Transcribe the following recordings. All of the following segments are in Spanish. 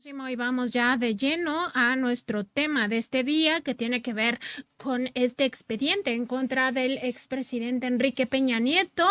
Y vamos ya de lleno a nuestro tema de este día, que tiene que ver con este expediente en contra del expresidente Enrique Peña Nieto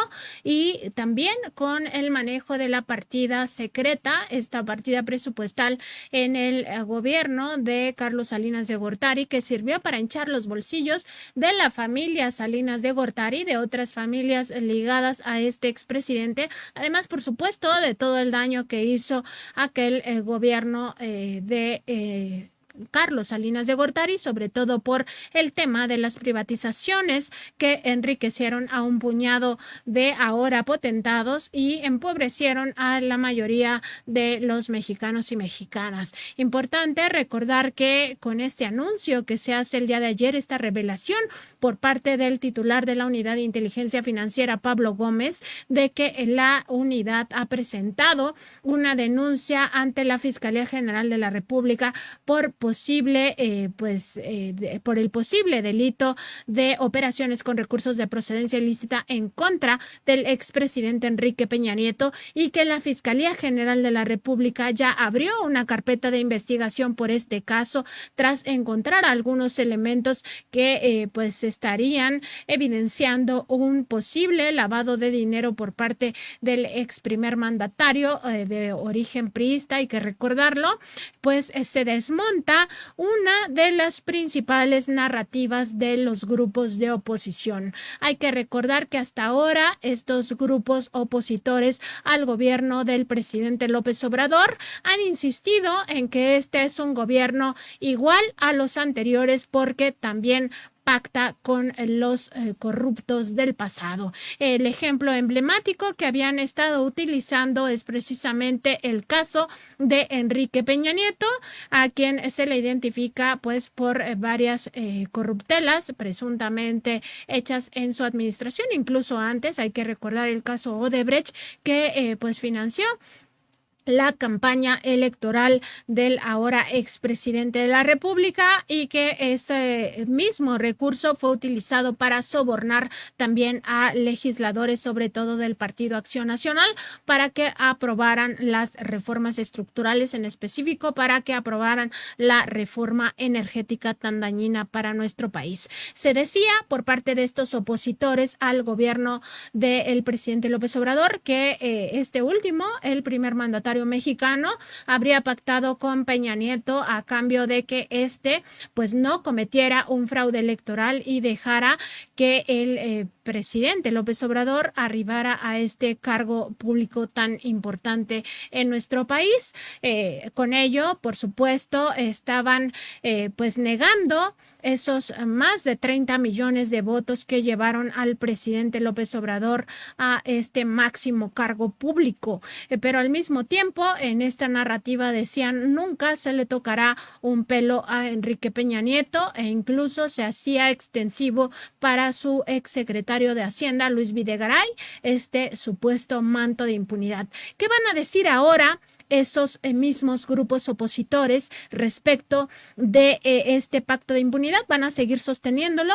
y también con el manejo de la partida secreta, esta partida presupuestal en el gobierno de Carlos Salinas de Gortari, que sirvió para hinchar los bolsillos de la familia Salinas de Gortari y de otras familias ligadas a este expresidente, además, por supuesto, de todo el daño que hizo aquel gobierno de Carlos Salinas de Gortari, sobre todo por el tema de las privatizaciones que enriquecieron a un puñado de ahora potentados y empobrecieron a la mayoría de los mexicanos y mexicanas. Importante recordar que con este anuncio que se hace el día de ayer, esta revelación por parte del titular de la Unidad de Inteligencia Financiera, Pablo Gómez, de que la unidad ha presentado una denuncia ante la Fiscalía General de la República por por el posible delito de operaciones con recursos de procedencia ilícita en contra del expresidente Enrique Peña Nieto, y que la Fiscalía General de la República ya abrió una carpeta de investigación por este caso tras encontrar algunos elementos que estarían evidenciando un posible lavado de dinero por parte del ex primer mandatario de origen priista. Hay que recordarlo, pues se desmonta una de las principales narrativas de los grupos de oposición. Hay que recordar que hasta ahora estos grupos opositores al gobierno del presidente López Obrador han insistido en que este es un gobierno igual a los anteriores porque también pacta con los corruptos del pasado. El ejemplo emblemático que habían estado utilizando es precisamente el caso de Enrique Peña Nieto, a quien se le identifica pues por varias corruptelas presuntamente hechas en su administración. Incluso antes hay que recordar el caso Odebrecht, que financió la campaña electoral del ahora expresidente de la República, y que ese mismo recurso fue utilizado para sobornar también a legisladores, sobre todo del Partido Acción Nacional, para que aprobaran las reformas estructurales, en específico para que aprobaran la reforma energética tan dañina para nuestro país. Se decía por parte de estos opositores al gobierno del presidente López Obrador que este último, el primer mandatario mexicano, habría pactado con Peña Nieto a cambio de que no cometiera un fraude electoral y dejara que el presidente López Obrador arribara a este cargo público tan importante en nuestro país. Con ello, por supuesto, estaban negando esos más de 30 millones de votos que llevaron al presidente López Obrador a este máximo cargo público. Pero al mismo tiempo, en esta narrativa decían: nunca se le tocará un pelo a Enrique Peña Nieto, e incluso se hacía extensivo para su exsecretario de Hacienda, Luis Videgaray, este supuesto manto de impunidad. ¿Qué van a decir ahora esos mismos grupos opositores respecto de este pacto de impunidad? ¿Van a seguir sosteniéndolo?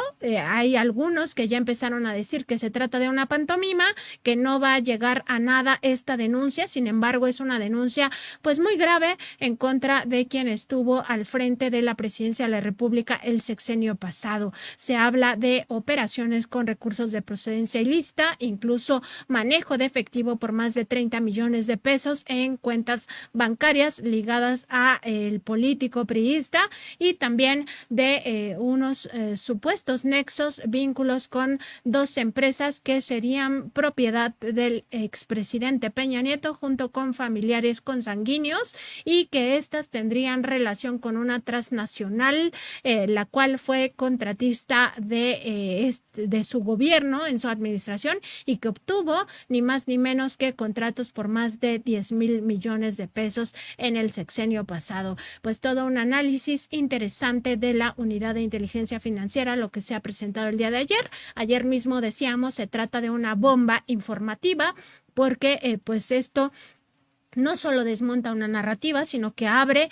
Hay algunos que ya empezaron a decir que se trata de una pantomima, que no va a llegar a nada esta denuncia. Sin embargo, es una denuncia pues muy grave en contra de quien estuvo al frente de la presidencia de la República el sexenio pasado. Se habla de operaciones con recursos de procedencia ilícita, incluso manejo de efectivo por más de 30 millones de pesos en cuentas bancarias ligadas a el político priista, y también de unos supuestos nexos, vínculos con dos empresas que serían propiedad del expresidente Peña Nieto junto con familiares consanguíneos, y que estas tendrían relación con una transnacional, la cual fue contratista de su gobierno en su administración, y que obtuvo ni más ni menos que contratos por más de 10,000 millones de pesos en el sexenio pasado. Pues todo un análisis interesante de la Unidad de Inteligencia Financiera, lo que se ha presentado el día de ayer. Ayer mismo decíamos, se trata de una bomba informativa, porque esto no solo desmonta una narrativa, sino que abre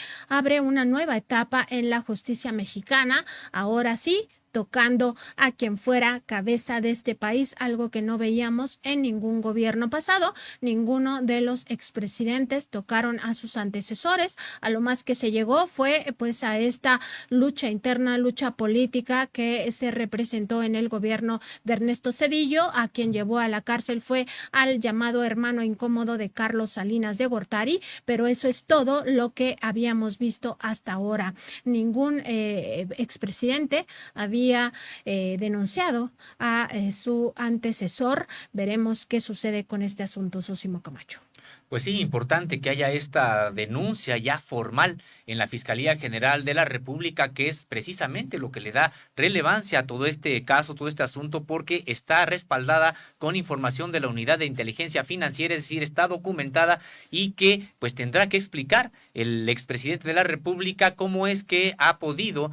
una nueva etapa en la justicia mexicana. Ahora sí, tocando a quien fuera cabeza de este país, algo que no veíamos en ningún gobierno pasado. Ninguno de los expresidentes tocaron a sus antecesores. A lo más que se llegó fue pues a esta lucha interna, lucha política que se representó en el gobierno de Ernesto Zedillo. A quien llevó a la cárcel fue al llamado hermano incómodo de Carlos Salinas de Gortari, pero eso es todo lo que habíamos visto hasta ahora. Ningún expresidente había denunciado a su antecesor. Veremos qué sucede con este asunto, Sosimo Camacho. Pues sí, importante que haya esta denuncia ya formal en la Fiscalía General de la República, que es precisamente lo que le da relevancia a todo este caso, todo este asunto, porque está respaldada con información de la Unidad de Inteligencia Financiera, es decir, está documentada y que pues tendrá que explicar el expresidente de la República cómo es que ha podido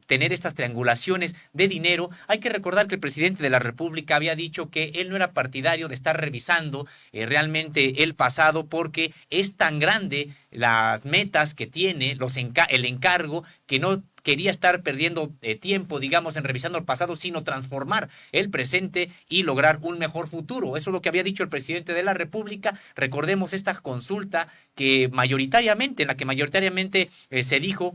tener estas triangulaciones de dinero. Hay que recordar que el presidente de la República había dicho que él no era partidario de estar revisando realmente el pasado, porque es tan grande las metas que tiene, el encargo, que no quería estar perdiendo tiempo, digamos, en revisando el pasado, sino transformar el presente y lograr un mejor futuro. Eso es lo que había dicho el presidente de la República. Recordemos esta consulta en la que mayoritariamente se dijo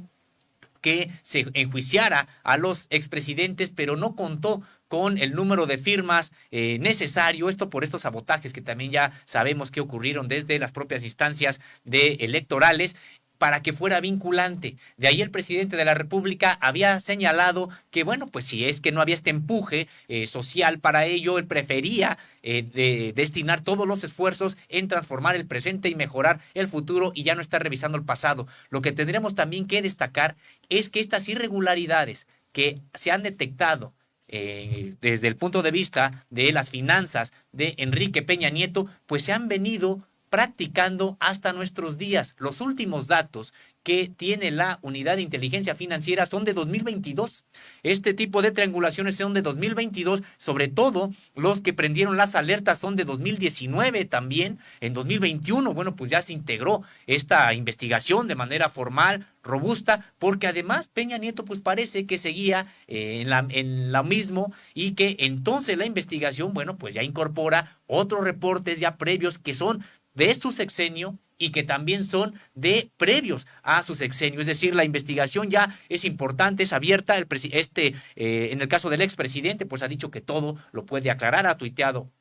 que se enjuiciara a los expresidentes, pero no contó con el número de firmas necesario, esto por estos sabotajes que también ya sabemos que ocurrieron desde las propias instancias electorales, para que fuera vinculante. De ahí el presidente de la República había señalado que, bueno, pues si es que no había este empuje social para ello, él prefería destinar todos los esfuerzos en transformar el presente y mejorar el futuro y ya no estar revisando el pasado. Lo que tendremos también que destacar es que estas irregularidades que se han detectado desde el punto de vista de las finanzas de Enrique Peña Nieto, pues se han venido practicando hasta nuestros días. Los últimos datos que tiene la Unidad de Inteligencia Financiera son de 2022. Este tipo de triangulaciones son de 2022, sobre todo los que prendieron las alertas son de 2019 también. En 2021, bueno, pues ya se integró esta investigación de manera formal, robusta, porque además Peña Nieto pues parece que seguía en lo mismo, y que entonces la investigación, bueno, pues ya incorpora otros reportes ya previos que son de su sexenio y que también son de previos a su sexenio. Es decir, la investigación ya es importante, es abierta. En el caso del expresidente, pues ha dicho que todo lo puede aclarar, ha tuiteado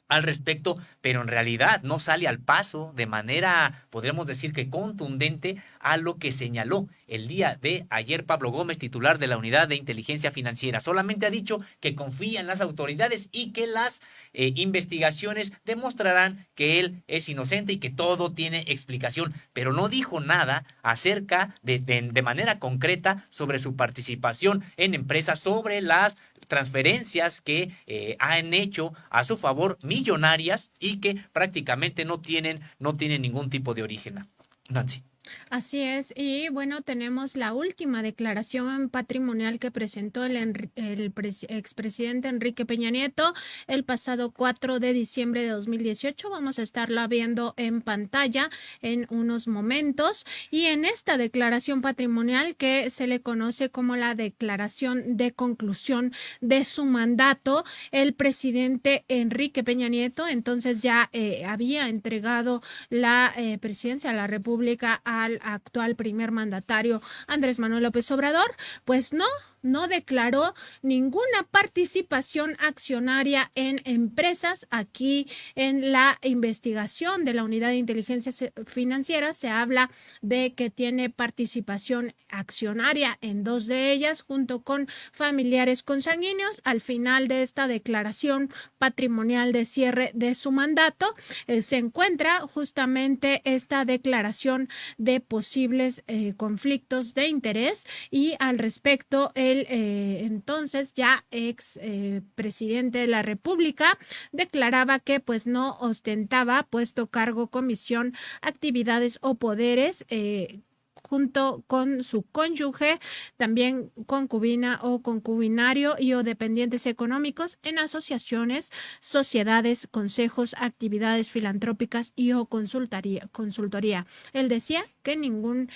al respecto, pero en realidad no sale al paso de manera, podríamos decir que contundente, a lo que señaló el día de ayer Pablo Gómez, titular de la Unidad de Inteligencia Financiera. Solamente ha dicho que confía en las autoridades y que las investigaciones demostrarán que él es inocente y que todo tiene explicación, pero no dijo nada acerca de manera concreta sobre su participación en empresas, sobre las transferencias que han hecho a su favor, millonarias, y que prácticamente no tienen ningún tipo de origen. Nancy. Así es, y bueno, tenemos la última declaración patrimonial que presentó el expresidente Enrique Peña Nieto el pasado 4 de diciembre de 2018. Vamos a estarla viendo en pantalla en unos momentos. Y en esta declaración patrimonial, que se le conoce como la declaración de conclusión de su mandato, el presidente Enrique Peña Nieto entonces ya había entregado la presidencia de la República al actual primer mandatario Andrés Manuel López Obrador. Pues no declaró ninguna participación accionaria en empresas. Aquí en la investigación de la Unidad de Inteligencia Financiera se habla de que tiene participación accionaria en 2 de ellas, junto con familiares consanguíneos. Al final de esta declaración patrimonial de cierre de su mandato se encuentra justamente esta declaración de posibles conflictos de interés, y al respecto el entonces ya ex presidente de la República declaraba que pues no ostentaba puesto, cargo, comisión, actividades o poderes junto con su cónyuge, también concubina o concubinario y o dependientes económicos en asociaciones, sociedades, consejos, actividades filantrópicas y o consultoría. Él decía que ningún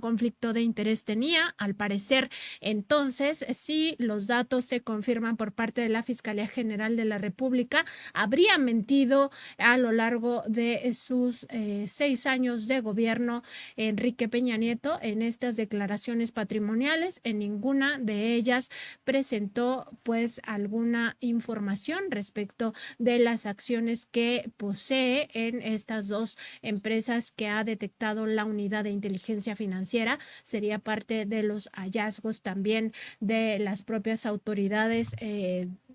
conflicto de interés tenía. Al parecer, entonces, si los datos se confirman por parte de la Fiscalía General de la República, habría mentido a lo largo de sus 6 años de gobierno Enrique Peña Nieto en estas declaraciones patrimoniales. En ninguna de ellas presentó pues alguna información respecto de las acciones que posee en estas dos empresas que ha detectado la unidad de inteligencia financiera. Sería parte de los hallazgos también de las propias autoridades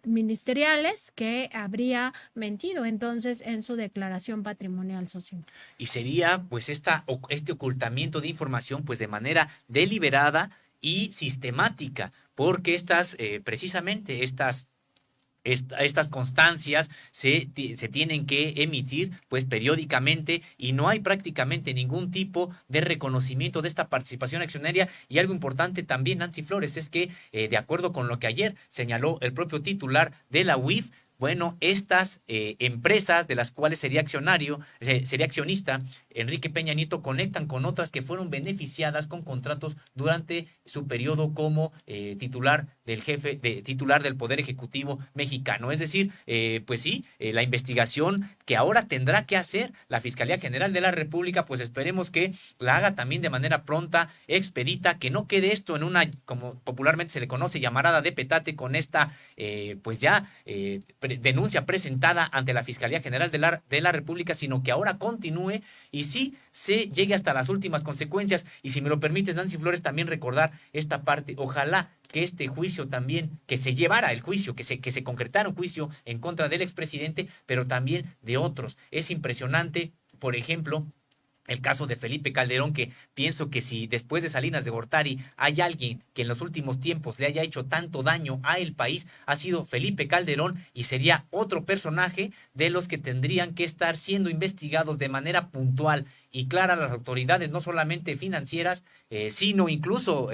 ministeriales que habría mentido entonces en su declaración patrimonial, socio. Y sería pues este ocultamiento de información pues de manera deliberada y sistemática, porque precisamente estas constancias se tienen que emitir pues periódicamente y no hay prácticamente ningún tipo de reconocimiento de esta participación accionaria. Y algo importante también, Nancy Flores, es que de acuerdo con lo que ayer señaló el propio titular de la UIF, bueno, estas empresas de las cuales sería accionista Enrique Peña Nieto conectan con otras que fueron beneficiadas con contratos durante su periodo como titular del Poder Ejecutivo mexicano. Es decir, pues sí, la investigación que ahora tendrá que hacer la Fiscalía General de la República, pues esperemos que la haga también de manera pronta, expedita, que no quede esto en una, como popularmente se le conoce, llamarada de petate con esta, denuncia presentada ante la Fiscalía General de la República, sino que ahora continúe y sí se llegue hasta las últimas consecuencias. Y si me lo permites, Nancy Flores, también recordar esta parte. Ojalá que este juicio también, que se llevara el juicio, que se concretara un juicio en contra del expresidente, pero también de otros. Es impresionante, por ejemplo, el caso de Felipe Calderón, que pienso que si después de Salinas de Gortari hay alguien que en los últimos tiempos le haya hecho tanto daño a el país, ha sido Felipe Calderón, y sería otro personaje de los que tendrían que estar siendo investigados de manera puntual y clara las autoridades, no solamente financieras, sino incluso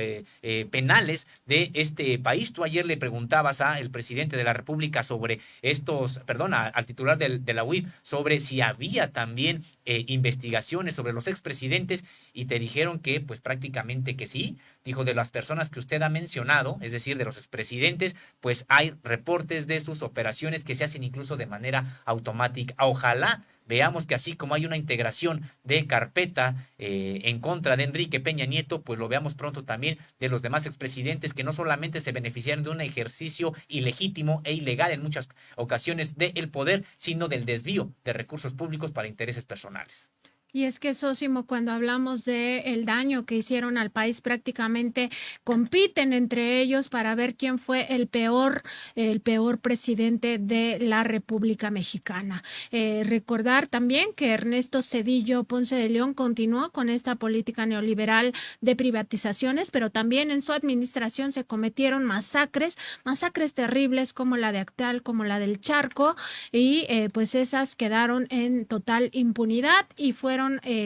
penales de este país. Tú ayer le preguntabas al presidente de la República sobre al titular de la UIF, sobre si había también investigaciones sobre los expresidentes, y te dijeron que pues prácticamente que sí. Dijo, de las personas que usted ha mencionado, es decir, de los expresidentes, pues hay reportes de sus operaciones que se hacen incluso de manera automática. Ojalá veamos que así como hay una integración de carpeta en contra de Enrique Peña Nieto, pues lo veamos pronto también de los demás expresidentes que no solamente se beneficiaron de un ejercicio ilegítimo e ilegal en muchas ocasiones del poder, sino del desvío de recursos públicos para intereses personales. Y es que, Sósimo, cuando hablamos de el daño que hicieron al país, prácticamente compiten entre ellos para ver quién fue el peor presidente de la República Mexicana. Recordar también que Ernesto Zedillo Ponce de León continuó con esta política neoliberal de privatizaciones, pero también en su administración se cometieron masacres terribles como la de Acteal, como la del Charco, y pues esas quedaron en total impunidad y fueron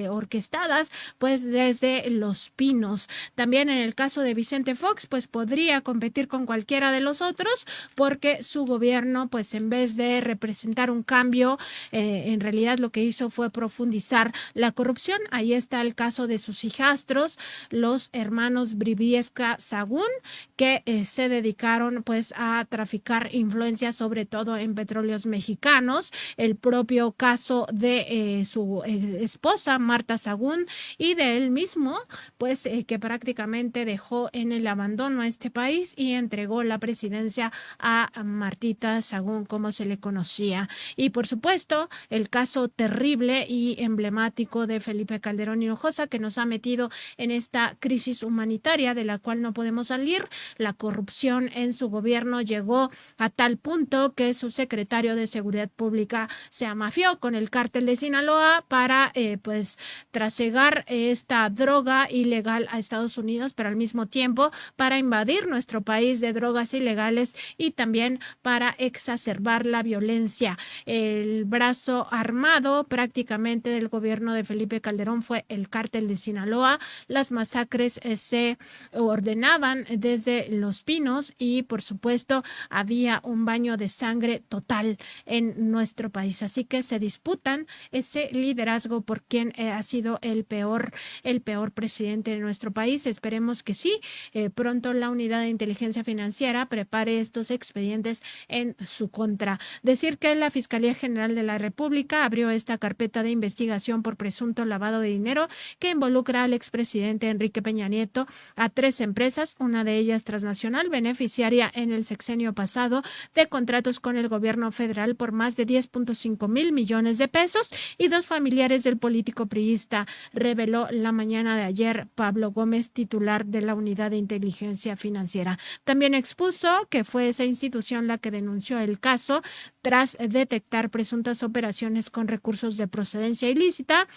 orquestadas pues desde Los Pinos. También en el caso de Vicente Fox, pues podría competir con cualquiera de los otros, porque su gobierno pues en vez de representar un cambio, en realidad lo que hizo fue profundizar la corrupción. Ahí está el caso de sus hijastros, los hermanos Briviesca Sagún, que se dedicaron pues a traficar influencias, sobre todo en petróleos mexicanos. El propio caso de su esposa Marta Sagún, y de él mismo, pues que prácticamente dejó en el abandono a este país y entregó la presidencia a Martita Sagún, como se le conocía. Y por supuesto, el caso terrible y emblemático de Felipe Calderón Hinojosa, que nos ha metido en esta crisis humanitaria de la cual no podemos salir. La corrupción en su gobierno llegó a tal punto que su secretario de Seguridad Pública se amafió con el cártel de Sinaloa para pues trasegar esta droga ilegal a Estados Unidos, pero al mismo tiempo para invadir nuestro país de drogas ilegales y también para exacerbar la violencia. El brazo armado prácticamente del gobierno de Felipe Calderón fue el cártel de Sinaloa. Las masacres se ordenaban desde Los Pinos y por supuesto había un baño de sangre total en nuestro país. Así que se disputan ese liderazgo por quien ha sido el peor presidente de nuestro país. Esperemos que sí, pronto la unidad de inteligencia financiera prepare estos expedientes en su contra. Decir que la Fiscalía General de la República abrió esta carpeta de investigación por presunto lavado de dinero que involucra al expresidente Enrique Peña Nieto, a 3 empresas, una de ellas transnacional, beneficiaria en el sexenio pasado de contratos con el gobierno federal por más de 10.5 mil millones de pesos, y 2 familiares del político priista, reveló la mañana de ayer Pablo Gómez, titular de la Unidad de Inteligencia Financiera. También expuso que fue esa institución la que denunció el caso tras detectar presuntas operaciones con recursos de procedencia ilícita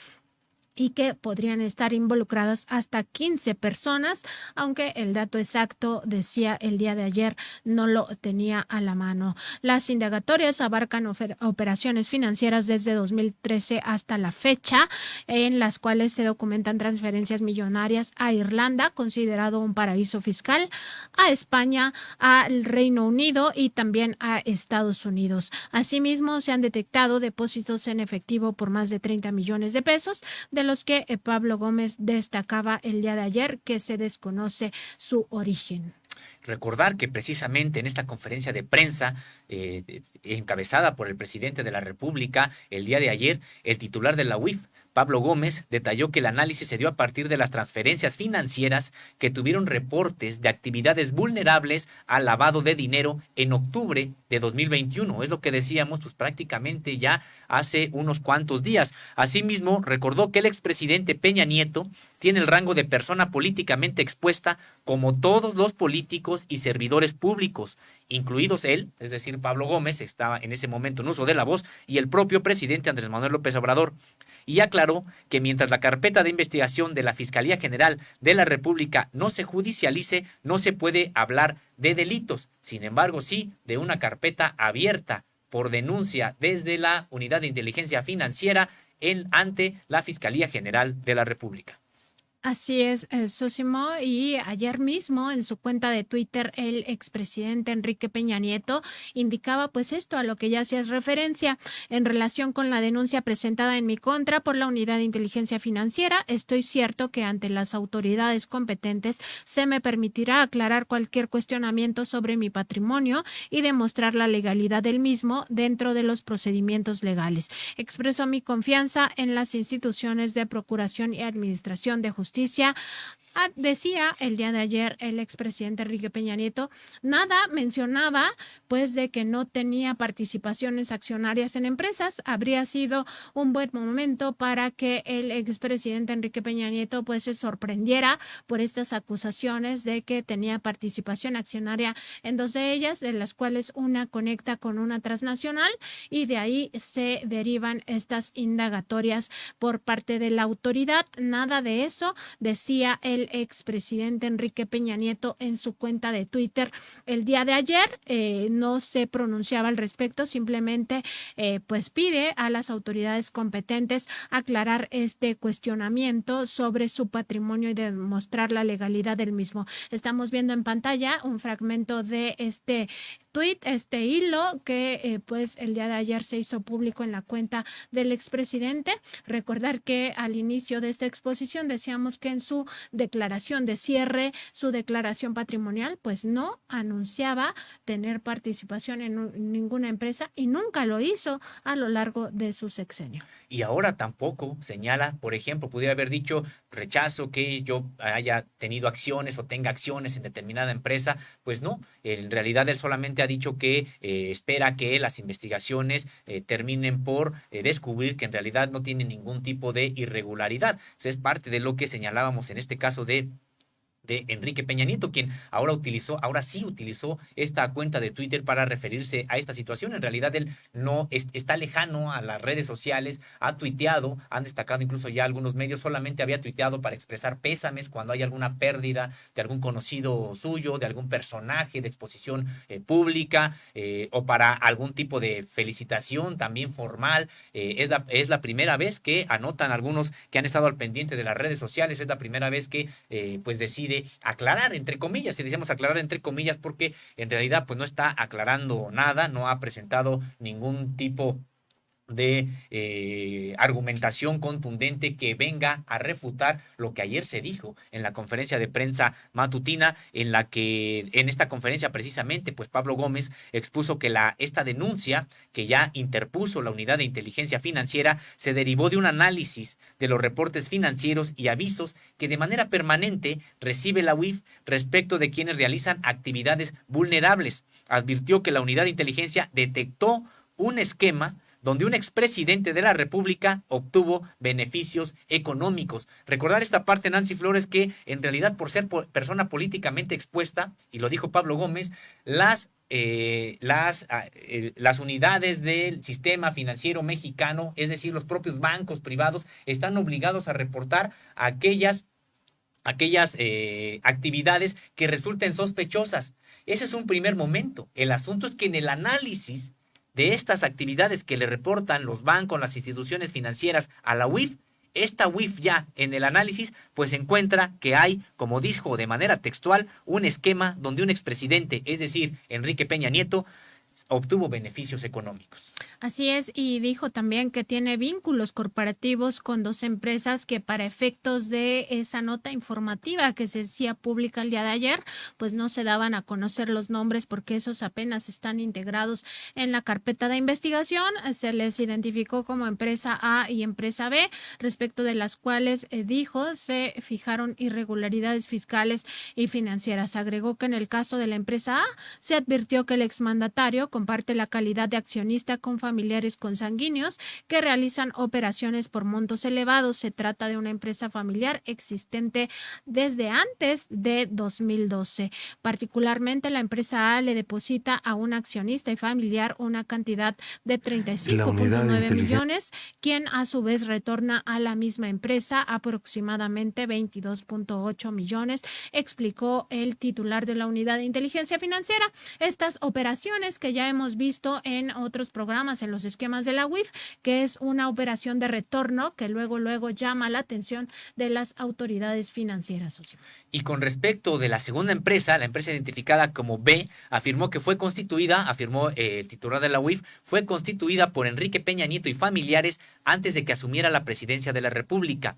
y que podrían estar involucradas hasta 15 personas, aunque el dato exacto, decía el día de ayer, no lo tenía a la mano. Las indagatorias abarcan operaciones financieras desde 2013 hasta la fecha, en las cuales se documentan transferencias millonarias a Irlanda, considerado un paraíso fiscal, a España, al Reino Unido y también a Estados Unidos. Asimismo, se han detectado depósitos en efectivo por más de 30 millones de pesos, de los que Pablo Gómez destacaba el día de ayer que se desconoce su origen. Recordar que precisamente en esta conferencia de prensa encabezada por el presidente de la República el día de ayer, el titular de la UIF, Pablo Gómez, detalló que el análisis se dio a partir de las transferencias financieras que tuvieron reportes de actividades vulnerables al lavado de dinero en octubre de 2021. Es lo que decíamos, pues prácticamente ya hace unos cuantos días. Asimismo, recordó que el expresidente Peña Nieto tiene el rango de persona políticamente expuesta como todos los políticos y servidores públicos, incluidos él, es decir, Pablo Gómez, estaba en ese momento en uso de la voz, y el propio presidente Andrés Manuel López Obrador. Y aclaró que mientras la carpeta de investigación de la Fiscalía General de la República no se judicialice, no se puede hablar de delitos. Sin embargo, sí de una carpeta abierta por denuncia desde la Unidad de Inteligencia Financiera ante la Fiscalía General de la República. Así es, Sósimo, y ayer mismo en su cuenta de Twitter el expresidente Enrique Peña Nieto indicaba pues esto a lo que ya hacías referencia en relación con la denuncia presentada en mi contra por la Unidad de Inteligencia Financiera. Estoy cierto que ante las autoridades competentes se me permitirá aclarar cualquier cuestionamiento sobre mi patrimonio y demostrar la legalidad del mismo dentro de los procedimientos legales. Expreso mi confianza en las instituciones de procuración y administración de justicia. Decía el día de ayer el expresidente Enrique Peña Nieto, nada mencionaba pues de que no tenía participaciones accionarias en empresas. Habría sido un buen momento para que el expresidente Enrique Peña Nieto pues se sorprendiera por estas acusaciones de que tenía participación accionaria en 2 de ellas, de las cuales una conecta con una transnacional, y de ahí se derivan estas indagatorias por parte de la autoridad. Nada de eso decía el expresidente Enrique Peña Nieto en su cuenta de Twitter el día de ayer. No se pronunciaba al respecto, simplemente pues pide a las autoridades competentes aclarar este cuestionamiento sobre su patrimonio y demostrar la legalidad del mismo. Estamos viendo en pantalla un fragmento de este tweet, este hilo que pues el día de ayer se hizo público en la cuenta del expresidente. Recordar que al inicio de esta exposición decíamos que en su declaración de cierre, su declaración patrimonial, pues no anunciaba tener participación en ninguna empresa y nunca lo hizo a lo largo de su sexenio. Y ahora tampoco señala, por ejemplo, pudiera haber dicho rechazo que yo haya tenido acciones o tenga acciones en determinada empresa. Pues no, en realidad él solamente ha dicho que espera que las investigaciones terminen por descubrir que en realidad no tiene ningún tipo de irregularidad. Pues es parte de lo que señalábamos en este caso de de Enrique Peña Nieto, quien ahora sí utilizó esta cuenta de Twitter para referirse a esta situación. En realidad él no está lejano a las redes sociales, ha tuiteado, han destacado incluso ya algunos medios, solamente había tuiteado para expresar pésames cuando hay alguna pérdida de algún conocido suyo, de algún personaje de exposición pública, o para algún tipo de felicitación también formal. Es la primera vez que anotan algunos que han estado al pendiente de las redes sociales, es la primera vez que pues decide aclarar, entre comillas, y decíamos aclarar entre comillas porque en realidad pues no está aclarando nada, no ha presentado ningún tipo de argumentación contundente que venga a refutar lo que ayer se dijo en la conferencia de prensa matutina, en la que en esta conferencia precisamente pues Pablo Gómez expuso que esta denuncia que ya interpuso la Unidad de Inteligencia Financiera se derivó de un análisis de los reportes financieros y avisos que de manera permanente recibe la UIF respecto de quienes realizan actividades vulnerables. Advirtió que la Unidad de Inteligencia detectó un esquema donde un expresidente de la República obtuvo beneficios económicos. Recordar esta parte, Nancy Flores, que en realidad por ser persona políticamente expuesta, y lo dijo Pablo Gómez, las unidades del sistema financiero mexicano, es decir, los propios bancos privados, están obligados a reportar aquellas actividades que resulten sospechosas. Ese es un primer momento. El asunto es que en el análisis de estas actividades que le reportan los bancos, las instituciones financieras a la UIF, esta UIF ya en el análisis pues encuentra que hay, como dijo de manera textual, un esquema donde un expresidente, es decir, Enrique Peña Nieto, obtuvo beneficios económicos. Así es, y dijo también que tiene vínculos corporativos con dos empresas que para efectos de esa nota informativa que se hacía pública el día de ayer, pues no se daban a conocer los nombres porque esos apenas están integrados en la carpeta de investigación. Se les identificó como empresa A y empresa B, respecto de las cuales dijo se fijaron irregularidades fiscales y financieras. Agregó que en el caso de la empresa A se advirtió que el exmandatario comparte la calidad de accionista con familiares consanguíneos que realizan operaciones por montos elevados. Se trata de una empresa familiar existente desde antes de 2012. Particularmente, la empresa A le deposita a un accionista y familiar una cantidad de 35.9 millones, quien a su vez retorna a la misma empresa aproximadamente 22.8 millones, explicó el titular de la Unidad de Inteligencia Financiera. Estas operaciones que ya hemos visto en otros programas, en los esquemas de la UIF, que es una operación de retorno que luego llama la atención de las autoridades financieras. Y con respecto de la segunda empresa, la empresa identificada como B, afirmó el titular de la UIF, fue constituida por Enrique Peña Nieto y familiares antes de que asumiera la presidencia de la República.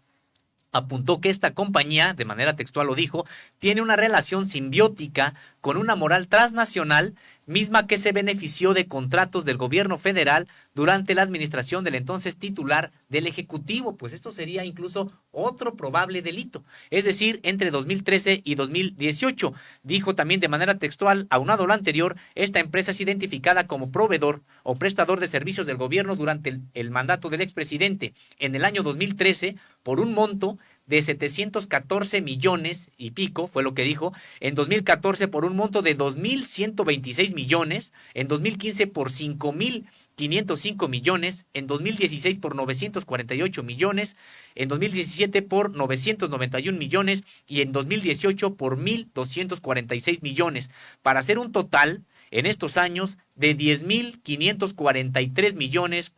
Apuntó que esta compañía, de manera textual lo dijo, tiene una relación simbiótica con una moral transnacional, misma que se benefició de contratos del gobierno federal durante la administración del entonces titular del Ejecutivo. Pues esto sería incluso otro probable delito. Es decir, entre 2013 y 2018. Dijo también de manera textual, aunado a lo anterior, esta empresa es identificada como proveedor o prestador de servicios del gobierno durante el mandato del expresidente. En el año 2013, por un monto de 714 millones y pico, fue lo que dijo, en 2014 por un monto de 2.126 millones, en 2015 por 5.505 millones, en 2016 por 948 millones, en 2017 por 991 millones y en 2018 por 1.246 millones, para hacer un total en estos años de 10.543 millones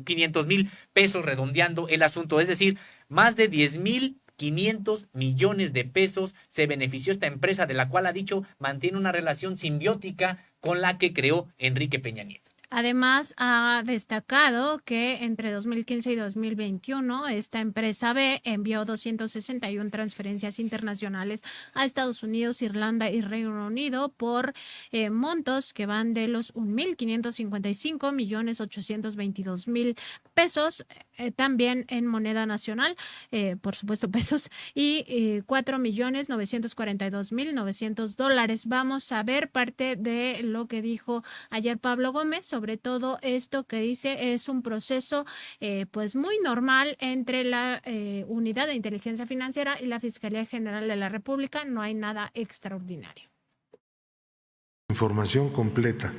500 mil pesos, redondeando el asunto, es decir, más de 10.500 millones de pesos se benefició esta empresa, de la cual ha dicho mantiene una relación simbiótica con la que creó Enrique Peña Nieto. Además, ha destacado que entre 2015 y 2021 esta empresa B envió 261 transferencias internacionales a Estados Unidos, Irlanda y Reino Unido por montos que van de los 1.555.822.000 pesos, también en moneda nacional, por supuesto pesos, y $4.942.900. Vamos a ver parte de lo que dijo ayer Pablo Gómez sobre sobre todo esto que dice es un proceso pues muy normal entre la Unidad de Inteligencia Financiera y la Fiscalía General de la República, no hay nada extraordinario. Información completa,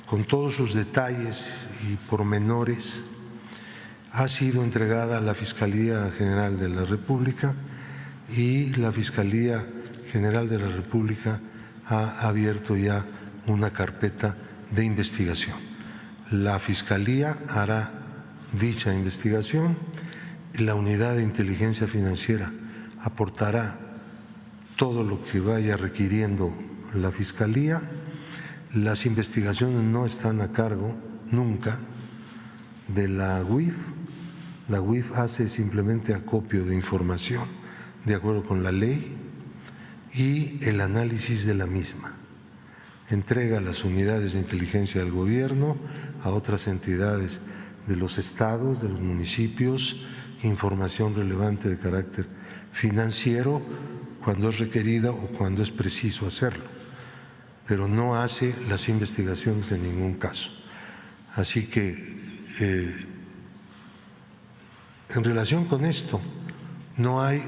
con todos sus detalles y pormenores, ha sido entregada a la Fiscalía General de la República y la Fiscalía General de la República ha abierto ya una carpeta de investigación. La Fiscalía hará dicha investigación y la Unidad de Inteligencia Financiera aportará todo lo que vaya requiriendo la Fiscalía. Las investigaciones no están a cargo nunca de la UIF. La UIF hace simplemente acopio de información de acuerdo con la ley y el análisis de la misma. Entrega a las unidades de inteligencia del gobierno, a otras entidades de los estados, de los municipios, información relevante de carácter financiero cuando es requerida o cuando es preciso hacerlo, pero no hace las investigaciones en ningún caso. Así que en relación con esto, no hay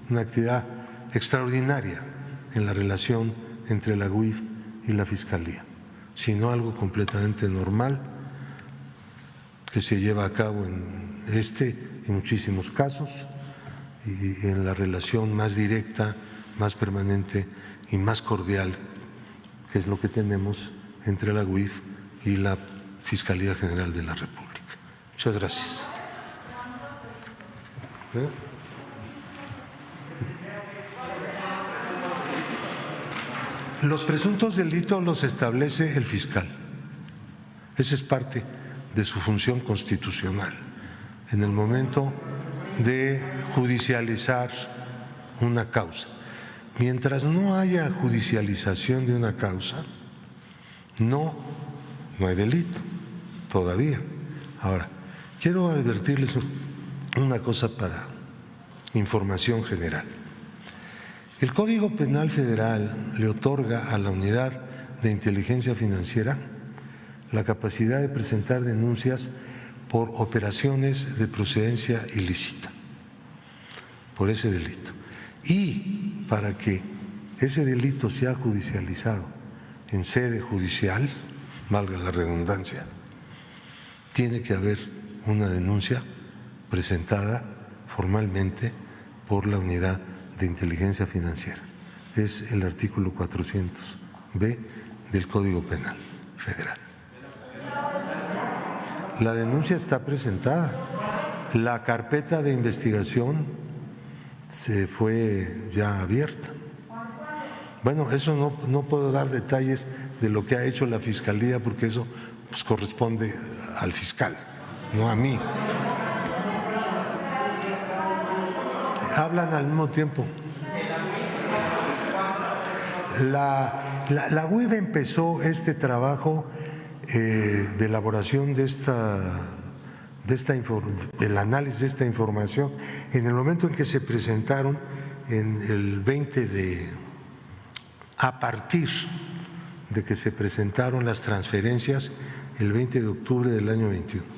una actividad extraordinaria en la relación entre la UIF y la Fiscalía, sino algo completamente normal que se lleva a cabo en muchísimos casos, y en la relación más directa, más permanente y más cordial, que es lo que tenemos entre la UIF y la Fiscalía General de la República. Muchas gracias. Los presuntos delitos los establece el fiscal. Esa es parte de su función constitucional. En el momento de judicializar una causa. Mientras no haya judicialización de una causa, no hay delito todavía. Ahora, quiero advertirles una cosa para información general. El Código Penal Federal le otorga a la Unidad de Inteligencia Financiera la capacidad de presentar denuncias por operaciones de procedencia ilícita, por ese delito. Y para que ese delito sea judicializado en sede judicial, valga la redundancia, tiene que haber una denuncia presentada formalmente por la Unidad de Inteligencia Financiera. Es el artículo 400B del Código Penal Federal. La denuncia está presentada, la carpeta de investigación se fue ya abierta. Bueno, eso no puedo dar detalles de lo que ha hecho la Fiscalía porque eso pues, corresponde al fiscal, no a mí. Hablan al mismo tiempo. La UIF empezó este trabajo de elaboración del análisis de esta información en el momento en que se presentaron a partir de que se presentaron las transferencias el 20 de octubre del año 21.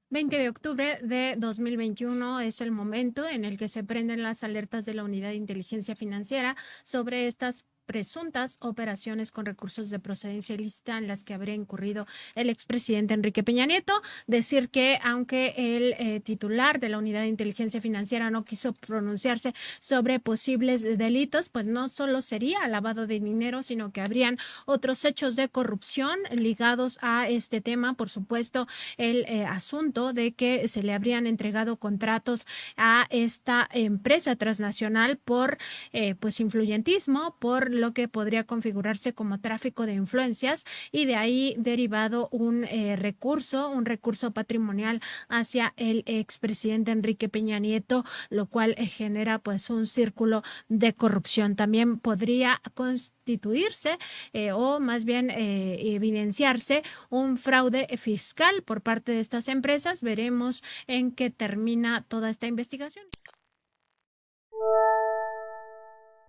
20 de octubre de 2021 es el momento en el que se prenden las alertas de la Unidad de Inteligencia Financiera sobre estas presuntas operaciones con recursos de procedencia ilícita en las que habría incurrido el expresidente Enrique Peña Nieto. Decir que aunque el titular de la Unidad de Inteligencia Financiera no quiso pronunciarse sobre posibles delitos, pues no solo sería lavado de dinero, sino que habrían otros hechos de corrupción ligados a este tema. Por supuesto, el asunto de que se le habrían entregado contratos a esta empresa transnacional por pues influyentismo, por lo que podría configurarse como tráfico de influencias, y de ahí derivado un recurso patrimonial hacia el expresidente Enrique Peña Nieto, lo cual genera pues un círculo de corrupción. También podría constituirse o más bien evidenciarse un fraude fiscal por parte de estas empresas. Veremos en qué termina toda esta investigación.